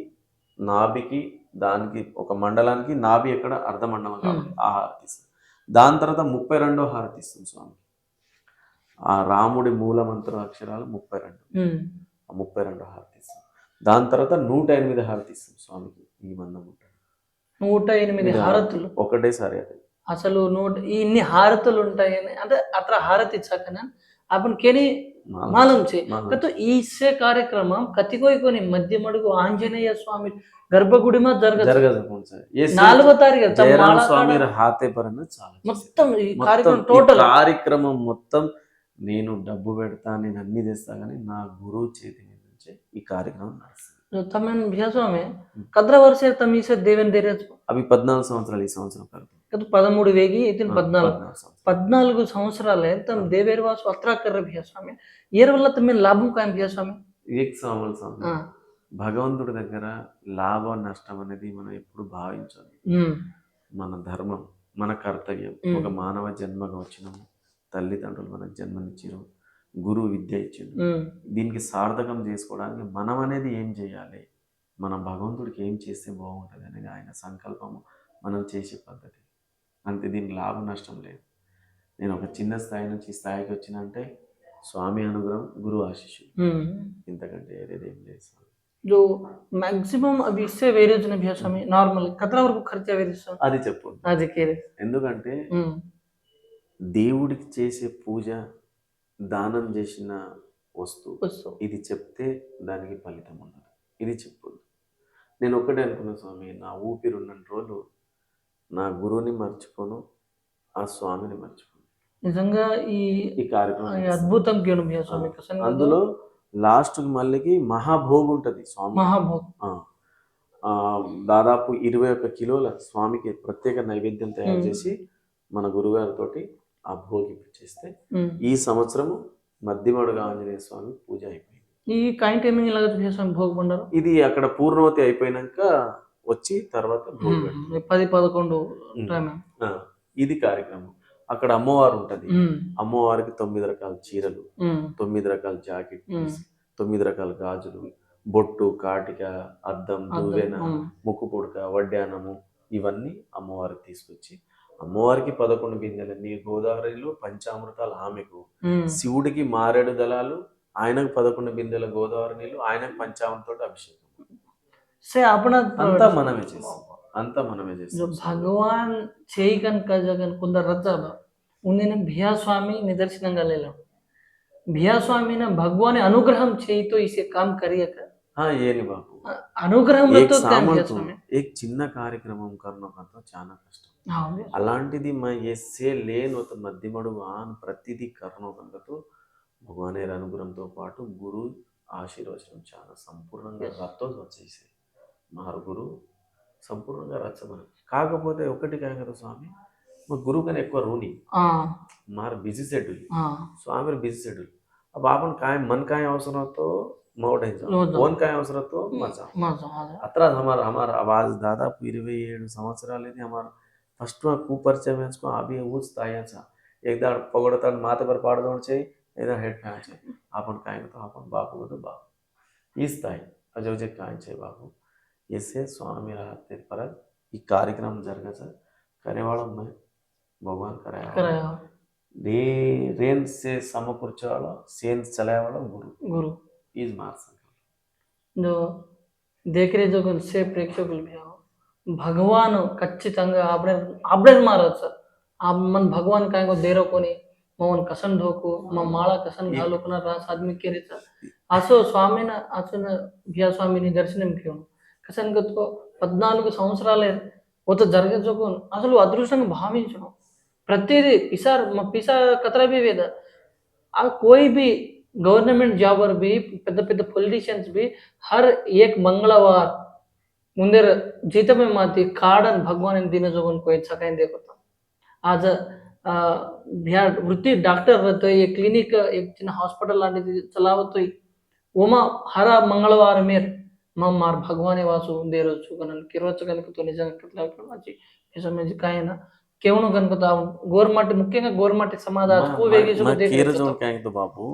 Speaker 2: నాభికి, దానికి ఒక మండలానికి నాభి ఎక్కడ అర్ధమండలం కాబట్టి ఆ హారతి ఇస్తాం. దాని తర్వాత 32వ హారతి ఇస్తాం స్వామి. ఆ రాముడి మూల మంత్ర అక్షరాలు 32, ఆ 32వ హారతి ఇస్తాం. దాని తర్వాత 108 హారతి ఇస్తాం స్వామికి. ఈ మందం ఉంటాడు
Speaker 1: 108 హారతులు
Speaker 2: ఒకటేసారి. అది
Speaker 1: అసలు ఇన్ని హారతులు ఉంటాయని అంటే అത്ര హారతి इच्छा आपण केनी मालूम छे तो ईसे कार्यक्रम कति कोई मध्यमडुगु आंजनेय स्वामी గర్భగుడిలో
Speaker 2: జరగదు సార్.
Speaker 1: 4వ తారీఖు
Speaker 2: జయరామ స్వామి హాతే పరన చాలా
Speaker 1: మొత్తం ఈ కార్యక్రమం టోటల్
Speaker 2: కార్యక్రమం మొత్తం నేను డబ్బు పెడతా, నేను అన్ని తెస్తా కానీ నా గురువు చేతి మీద నుంచే ఈ కార్యక్రమం నడుస్తుంది.
Speaker 1: તમે ભ્યા સ્વામી કદરા વર્ષે તમે છે દેવેન દેરે
Speaker 2: అవి 14 సంవత్సరాలు ఈ సంవత్సరం కలుపు
Speaker 1: కదా 13 వేగి ఇతను 14 సంవత్సరాలే తమ దేవేర్ వాసు అత్రా కర్ర భ్యా స్వామి ఏర్ వల్ల తమ లాభం కాయం భ్యా స్వామి
Speaker 2: ఏక సంవత్సరం భగవంతుడి దగ్గర లాభం నష్టం అనేది మనం ఎప్పుడు భావించాలి. మన ధర్మం, మన కర్తవ్యం. ఒక మానవ జన్మగా వచ్చినాము, తల్లిదండ్రులు మనకు జన్మనిచ్చారు, గురువు విద్య ఇచ్చిండు. దీనికి సార్థకం చేసుకోవడానికి మనం అనేది ఏం చేయాలి, మనం భగవంతుడికి ఏం చేస్తే బాగుంటుంది అనేది ఆయన సంకల్పము, మనం చేసే పద్ధతి అంతే. దీనికి లాభ నష్టం లేదు. నేను ఒక చిన్న స్థాయి నుంచి ఈ స్థాయికి వచ్చిన అంటే స్వామి అనుగ్రహం, గురువు ఆశీస్సులు, ఇంతకంటే ఏదేం లేదు.
Speaker 1: जो मैक्सिमम अभी इससे वेरेज ने भी समय नॉर्मल कतरा వరకు ఖర్చు వేరేజ్
Speaker 2: అది చెప్పు.
Speaker 1: అది కేరే
Speaker 2: ఎందుకంటే దేవుడికి చేసే పూజ, దానం చేసిన వస్తువు ఇది చెప్తే దానికి ఫలితం ఉండదు. ఇది చెప్పొద్దు. నేను ఒక్కటే అనుకున్నా స్వామి, నా ఊపిరున్న రోజులు నా గురువుని మర్చిపోను, ఆ స్వామిని మర్చిపోను.
Speaker 1: నిజంగా ఈ కార్యక్రమం అద్భుతం స్వామి.
Speaker 2: అందులో లాస్ట్కి మళ్ళీకి మహాభోగ్ ఉంటుంది స్వామి.
Speaker 1: మహాభోగ్
Speaker 2: దాదాపు 21 కిలోల స్వామికి ప్రత్యేక నైవేద్యం తయారు చేసి మన గురుగారితోటి ఆ భోగి చేస్తే ఈ సంవత్సరము మధ్యమడుగు ఆంజనేయ స్వామి పూజ అయిపోయింది.
Speaker 1: ఈ కాయిన్ టైమింగ్ ఎలా చేసాం భోగ్ బండారు?
Speaker 2: ఇది అక్కడ పూర్ణవతి అయిపోయినాక వచ్చి తర్వాత
Speaker 1: 10-11
Speaker 2: ఇది కార్యక్రమం. అక్కడ అమ్మవారు ఉంటది. అమ్మవారికి 9 రకాల చీరలు, 9 రకాల జాకెట్, 9 రకాల గాజులు, బొట్టు, కాటిక, అద్దం, దువ్వెన, ముక్కు పుడక, వడ్డానము ఇవన్నీ అమ్మవారికి తీసుకొచ్చి అమ్మవారికి 11 బిందెలు, నీ గోదావరిలో పంచామృతాలు ఆమెకు, శివుడికి మారేడు దళాలు, ఆయనకు 11 బిందెల గోదావరి నీళ్ళు, ఆయనకు పంచామృతతో అభిషేకం. అంతా మనమే చేస్తాం, అంతా మనమే చేస్తాం.
Speaker 1: భగవాన్ చేయగన్ కజగన్ కొందరు రచ్చ ఉందిన భియా స్వామి నిదర్శనంగా లేలం भिया स्वामी ने भगवान अनुग्रह చేయి तो इसे काम करिए का
Speaker 2: ఏని బాబు
Speaker 1: అనుగ్రహం తో काम किया स्वामी.
Speaker 2: एक చిన్న కార్యక్రమం కర్నో కంతో చాలా కష్టం. అలాంటిది మా ఎస్సే లేను మధ్యమడుగు ఆన్ ప్రతిదీ కర్నో కంతో భగవానేర అనుగ్రహంతో పాటు గురు ఆశీర్వచనం చాలా సంపూర్ణంగా రత్తో వచ్చేసాయి. మారు గురు సంపూర్ణంగా రచ్చమని. కాకపోతే ఒకటి కాదు స్వామి, మా గురువు కన్నా ఎక్కువ రూని मार बिजी शेड्यूल स्वामी बिजी शेड्यूल. अब आपण काय मन काय अवसर होतो मोडायचं, फोन काय अवसर होतो मजा. अत्र हमारा आवाज दादा 27 संवत्सरालेदी हमारा फर्स्ट खूपरच्या मॅच को अभी ऊच तायाचा एकदा पगडतात माथेवर पाडदोडचे एकदा हेड फॅनचे आपण काय करतो आपण बापू होतो बापू हीच ताई अजय काय छे बापू ऐसे स्वामी राहते परत ఈ కార్యక్రమం జరగचा करेवाड़ा में भगवान कराया रेन से समकुर्चे वाला सेन चलाया वाला गुरु इज मार
Speaker 1: जो देख रहे जो से प्रेक्षकुలు भगवान ఖచ్చితంగా आपणे मारायचं मन भगवान काय को देरो कोणी मवन कसन ढोको म माळा कसन घालो कोणा रास आदमी केरेचा असो स्वामीना असून भिया स्वामीनी दर्शనం घेऊन कसन गतो 14 సంవత్సరాలే होत జరగజోకోన్ అసలు అదృష్టంగా భావించను. ప్రతిదీ पिसा कतरा भी वेद कोई भी गवर्नमेंट जॉबर भी పెద్ద పెద్ద పొలిटिशियंस भी हर एक मंगलवार मुंदेर जीत में माती काडन भगवान दिन जोगन कोई छकाइन देखो आज ह्या वृत्ती डॉक्टर रहतोय एक क्लिनिक एक చిన్న హాస్పిటల్ లాంటిది చలావతోय ओमा हर मंगळवार मेर मग मार भगवाने वाचू दे रोजू कनल किरोच कనుక तो నిజంగా కట్లా వచ్చి నిజమే కాయన కేవను కనుక గవర్నమెంట్ ముఖ్యంగా గవర్నమెంట్ సమాధాన వేగేసు
Speaker 2: केर जो काय तो बापू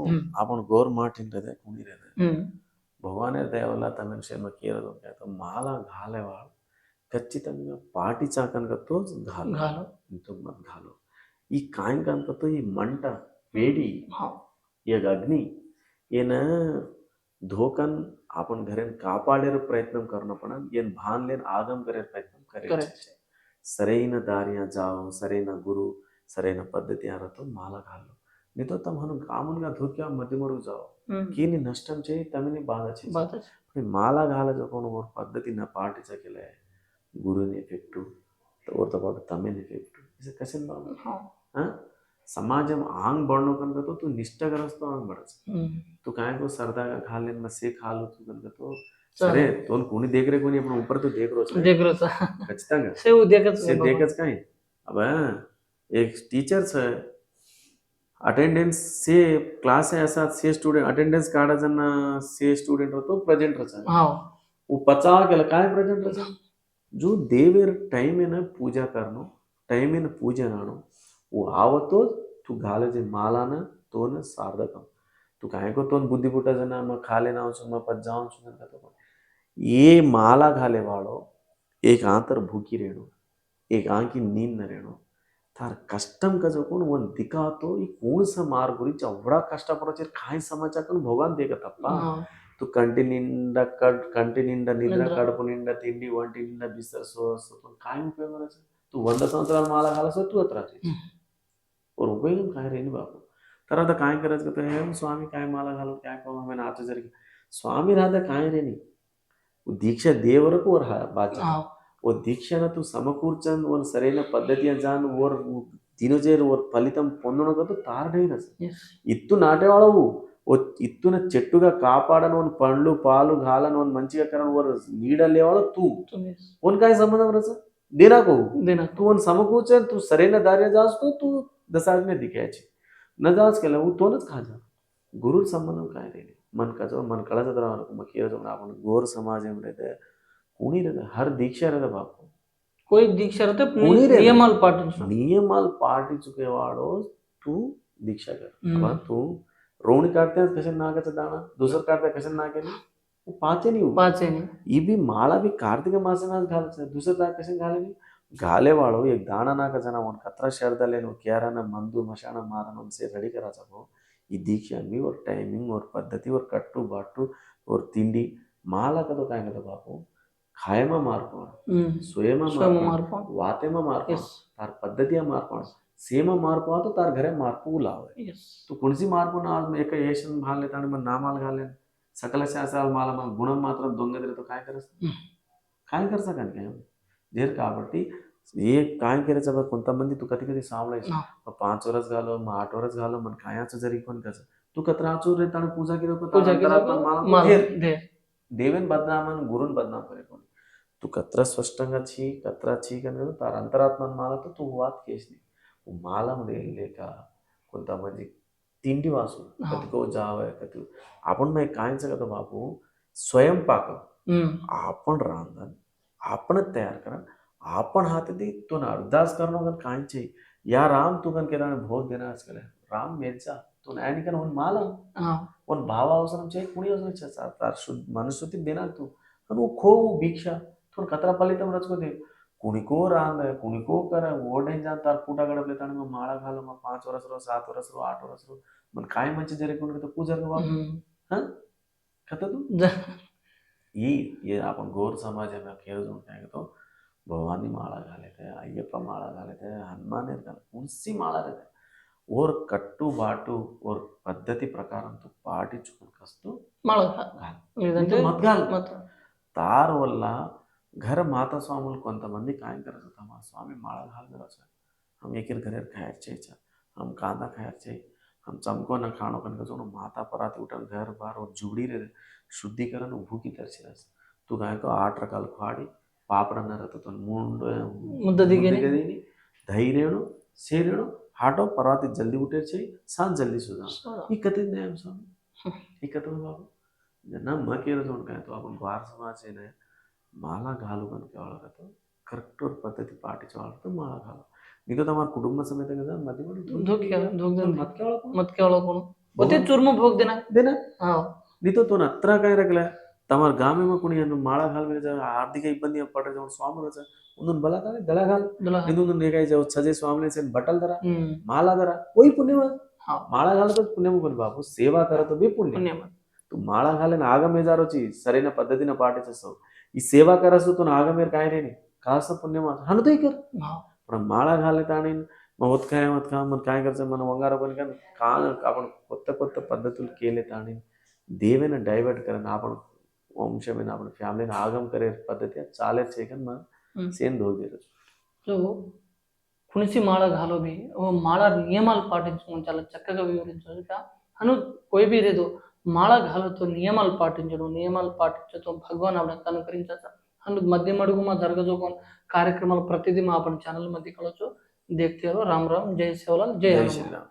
Speaker 2: आपण गोर माटिन रे कुणी रे भगवान देवला तमिळ शर्मा केर जो काय तो माला घालेवाळ ఖచ్చితంగా పాటించా కనుక తోच घालो ఇంతో మत घालो ఈ కాయం కనుక तो ఈ మంట వేడి एक अग्नी येन धोकन आपण घरेन कापाडेर प्रयत्न करणं पण येन भान लेन आगम करेर प्रयत्न करे సరైన దారిया जाओ సరైన గురు సరైన పద్ధతి ఆరతో మాల घालो नहीं तो तम हनु कामनगा धोक्या मध्यमोडू जाओ कीनी नष्टम చేయి తమిని బాధ చేయి మాల घाला जो कोण और पद्धति न पाटिचा केले गुरुने इफेक्ट और तो पाటు तमिन इफेक्ट इसे कसे हां समाजम आंग बढ़नो कनक तो तू निष्ठाग्रस्त आंग बढ़च तू काय को सरदा घाल लेन मसे खालो तू कनक तो సరే తోన్ कोणी देख रे कोणी आपण ऊपर तो देख रोच ఖచ్చితంగా
Speaker 1: సేవ్ देखच
Speaker 2: से देखच काय अब एक टीचर्स है अटेंडेंस से क्लास है ऐसा से स्टूडेंट अटेंडेंस काढा जना से स्टूडेंट होतो प्रेजेंट रचा
Speaker 1: हां
Speaker 2: वो 50 केला काय प्रेजेंट रचा जो देवेर टाइम है ना पूजा करनो टाइम है ना पूजा नानो वो आवतो तू घाले जे माला ना तो न सार्थकम तू काय को तो बुद्धिपुटा जना म खाले ना छु म पज जाऊं छु न तो ये माला घाले वाळो एक आंतर भूकी रेणो एक आंकी नींद न रेणो तार कष्टम का कोण वन दिखातो ಈ ಕೋಣಸ ಮಾರ್ ಗುరించి ಅವಡ ಕಷ್ಟಪಡೋಚೆ ಕಾಯಿ ಸಮಾಚಾರ ಕನ್ ಭಗವಾನ್ ದೇಗತಪ್ಪ तू కంటినిండా నిద్ర కడుపు నిండా తిండి వంటి నిండా బిస్తర్ సో काय उपयोग करायचा तू 100 संवत्सराला माला घालास तू राहते और उपयोग काय रे बाबू तर आता काय करायचं तर हे स्वामी काय माला घालून काय पाहू आम्ही नाच जरी स्वामी राहता काय रे नी दीक्षा देवరకు और बाचा वो दीक्षाನ तू సమకూర్చన్ और సరైన పద్ధతి జాన్ और దినజేర్ और ఫలితం పొందనగతో తారడైనస్ ఇత్తు నాటేవాళ్ళవు ఓ ఇత్తున చెట్టుగా కాపాడను అని పండ్లు పాలు గాలను అని మంచిగా కరను ఓ నీడలేవాళ్ళ తూ ఓన్ काय संबंध रचा देना को तू ओन समकूर्चन तू सరైన दार्य जास्तो तू दसाज में दिखायची न जास केला वो तोनच खा जा गुरु संबंध काय रे मन का जो मन कळत राहणार मग केर जो आपण गोर समाज मध्ये कोणी रे हर दीक्षा रे बापू
Speaker 1: कोई दीक्षा रहते नियमाल पाटिंचुकेवाडो तू दीक्षा कर अब तू रोवणी काढते कशा नागाचा दाणा दुसरं काढते कशा नागेली पाचे नहीं ये भी माला भी कार्तिक मासनास घालायचं दुसरं दाग कशा घालेली घालेवाळो एक दाणा नाका जना वन कतरा शर्दलेन क्याराना मंदू मशाना मारन से रेडी कराचा हो ಈ दीक्षा भी और टाइमिंग और पद्धति और कट्टू बाटू और तिंडी माला का तो काय करतो बापू खायमा मारपण सोयमा मारपण वातेमा मारपण तार पद्धतिया मारपण सेमा मारपण तो तार घरे मारपू लावे तू कोणसी मारपण आज एक येशन भाले ताने मन नामाल घाले सकल शास्त्राल माला मन गुणम मात्र दొంగదిరే तो काय करस काय करसा कान काय देर కాబట్టి ఏ काय करायचं बघ कोणता मंदी तू कधी कधी सावळायचं 5 वर्ष घालो मग 8 वर्ष घालो मन कायाचं जरी पण कसं तू कतराचो रे ताने पूजा केलो को माला देवेन बदनामन गुरुन बदनाम करे कोण तू कतरा स्पष्टंगा छी कतरा छी कन तार अंतरात्मन माला तो तू वात केसली माला मध्ये लेका कोणता म्हणजे तिंडी वासू कधी को जावे कधी आपण नाही कायचं का बापू स्वयंपाक आपण रांधन आपण तयार करा आपण हाथ दी तो ना अरदास करनो कन कांचे या राम तू कन केरा भोग देना आजकल राम मेचा तो नाही कन उन माला उन भाव अवसरम छे कुणी अवसर छे तार शुद्ध मनुष्यती देना तू कन वो खो भिक्षा तो कतरा फलितम रचको दे कुणी को रांद कुणी को करे ओढे जान तार फुटा गडपले ताने मग माळा घालो मग 5 वर्ष रो 7 वर्ष रो 8 वर्ष रो मन काय म्हणजे जरे कोण तो पूजा रो हां खाता तू ये आपण गौर समाज में खेळ जो काय तो भवानी माला घाले थे अय्यप्पा माला घाले थे हनुमान उनसी माला रहते और कट्टू बाटू और पद्धति प्रकार तो पाटिंचुకొని कस्तो माला
Speaker 2: मत घाल तार वल्ला घर माता स्वामुल కొంతమంది काय करत होता मा स्वामी माळा घाल जरासा हम एकेर घरेर खायचे हम कांदा खायचे हम चमको न खाणो कन जो माता पराती उठन घर बार और जुड़ी रे शुद्धिकरण भूकी तरसिरास तू काय को 8 रकाल खाडी पापडन रहतो तो मुंड मुद्ददिगेनी धैर्यणो ಸೇರಿಣು हाटो परवाती जल्दी उठे छे सांज जल्दी सुजा
Speaker 1: सोडा.
Speaker 2: ही कधी नाही आम स्वामी ही कथ बाबू ज्यांना म केलं जाऊन काय तो आपण ग्वार समाज आहे ना माला घालू पण केवळ करतो करेक्ट पद्धती पाठीचे वाळतो माळा घालू నీతో తమ కుటుంబ సమేతంగా కదా మధ్య
Speaker 1: धूप केला धूप देऊन
Speaker 2: मत केवळ
Speaker 1: मत केवळ कोण होते चूरमा भोग देना
Speaker 2: देना
Speaker 1: हा
Speaker 2: ನೀతో तो ಹತ್ರ काय रखला तमार गाव में कुणी माळा घाल ಮೇಲೆ ಆರ್ಥಿಕ ಇಬ್ಬಂದಿ ಪಟ್ಟ ಜಾವ ಸ್ವಾಮರಸ ಒಂದೊಂದು ಬಲ ತಾನೆ ದಳ घाल
Speaker 1: दुला
Speaker 2: निदून काय जाव सजे स्वामीने से बटल धरा
Speaker 1: हम्म
Speaker 2: माला धरा वही पुण्य
Speaker 1: हा
Speaker 2: माळा घालतो पुण्य पण बाबू सेवा करत बी पुण्य
Speaker 1: पुण्यमत
Speaker 2: तू माळा घालेन आगमेजारोची सరైన पद्धतीने पाठिंचसव ఈ సేవ करसो तो आगमेर काय रे कास पुण्य हनुदय कर
Speaker 1: हा
Speaker 2: पण माळा घाले ताणी मग होत का मग काय करायचं మన వంగార पण का आपण కొత్త కొత్త పద్ధతులు केले ताणी देवेनं डायवर्ट करेन आपण वंशमेन आपण ఫ్యామిలీని ఆగం करे పద్ధతి चालेच आहे का मग సేన్ దోగిరు
Speaker 1: సో కునిసి మాల ఘాలోబి ఓ మాల నియమాలు పాటించడం చాలా చక్కగా వివరించారు ఇక అను कोई లేదు మాల ఘాలతో నియమాలు పాటించడం నియమాలు పాటించడం భగవాన్ आपण अनुकరించారు అను మధ్య మడుగుమా జరగజోగం కార్యక్రమాలు ప్రతిదీ మా आपण चॅनल मध्ये कळचो देखते रहो राम राम जय सेवालाल जय
Speaker 2: जय
Speaker 1: हनुमान
Speaker 2: श्रीराम